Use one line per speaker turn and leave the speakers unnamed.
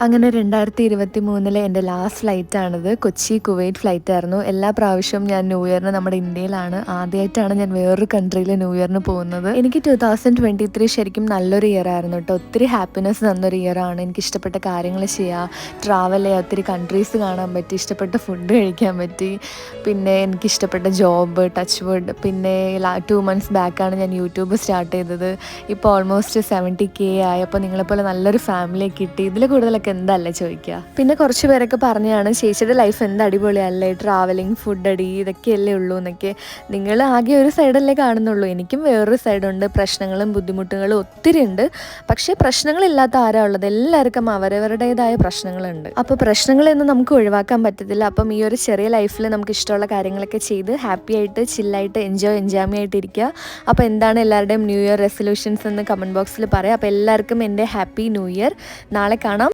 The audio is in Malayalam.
അങ്ങനെ 2023 എൻ്റെ ലാസ്റ്റ് ഫ്ലൈറ്റാണിത്. കൊച്ചി കുവൈറ്റ് ഫ്ലൈറ്റായിരുന്നു. എല്ലാ പ്രാവശ്യവും ഞാൻ ന്യൂ ഇയറിന് നമ്മുടെ ഇന്ത്യയിലാണ്. ആദ്യമായിട്ടാണ് ഞാൻ വേറൊരു കൺട്രിയിൽ ന്യൂ ഇയറിന് പോകുന്നത്. എനിക്ക് 2023 ശരിക്കും നല്ലൊരു ഇയർ ആയിരുന്നു കേട്ടോ. ഒത്തിരി ഹാപ്പിനെസ് തന്നൊരു ഇയറാണ്. എനിക്ക് ഇഷ്ടപ്പെട്ട കാര്യങ്ങൾ ചെയ്യുക, ട്രാവൽ ചെയ്യുക, ഒത്തിരി കൺട്രീസ് കാണാൻ പറ്റി, ഇഷ്ടപ്പെട്ട ഫുഡ് കഴിക്കാൻ പറ്റി, പിന്നെ എനിക്കിഷ്ടപ്പെട്ട ജോബ്, ടച്ച് വുഡ്. പിന്നെ 2 months ബാക്കാണ് ഞാൻ യൂട്യൂബ് സ്റ്റാർട്ട് ചെയ്തത്. ഇപ്പോൾ ഓൾമോസ്റ്റ് 70K ആയി. അപ്പോൾ നിങ്ങളെപ്പോലെ നല്ലൊരു ഫാമിലിയെ കിട്ടി. ഇതിൽ കൂടുതലൊക്കെ എന്തല്ലേ ചോദിക്കുക. പിന്നെ കുറച്ച് പേരൊക്കെ പറഞ്ഞാണ് ചേച്ചിയുടെ ലൈഫ് എന്ത് അടിപൊളിയല്ലേ, ട്രാവലിംഗ്, ഫുഡ് അടി, ഇതൊക്കെയല്ലേ ഉള്ളൂ എന്നൊക്കെ. നിങ്ങൾ ആകെ ഒരു സൈഡല്ലേ കാണുന്നുള്ളൂ. എനിക്കും വേറൊരു സൈഡുണ്ട്. പ്രശ്നങ്ങളും ബുദ്ധിമുട്ടുകളും ഒത്തിരി ഉണ്ട്. പക്ഷേ പ്രശ്നങ്ങളില്ലാത്ത ആരാ ഉള്ളത്? എല്ലാവർക്കും അവരവരുടേതായ പ്രശ്നങ്ങളുണ്ട്. അപ്പോൾ പ്രശ്നങ്ങളൊന്നും നമുക്ക് ഒഴിവാക്കാൻ പറ്റത്തില്ല. അപ്പം ഈ ഒരു ചെറിയ ലൈഫിൽ നമുക്ക് ഇഷ്ടമുള്ള കാര്യങ്ങളൊക്കെ ചെയ്ത് ഹാപ്പി ആയിട്ട് ചില്ലായിട്ട് എൻജോയ് ആയിട്ട് ഇരിക്കുക. അപ്പോൾ എന്താണ് എല്ലാവരുടെയും ന്യൂ ഇയർ റെസൊല്യൂഷൻസ് എന്ന് കമൻറ്റ് ബോക്സിൽ പറയാം. അപ്പോൾ എല്ലാവർക്കും എൻ്റെ ഹാപ്പി ന്യൂ ഇയർ. നാളെ കാണാം.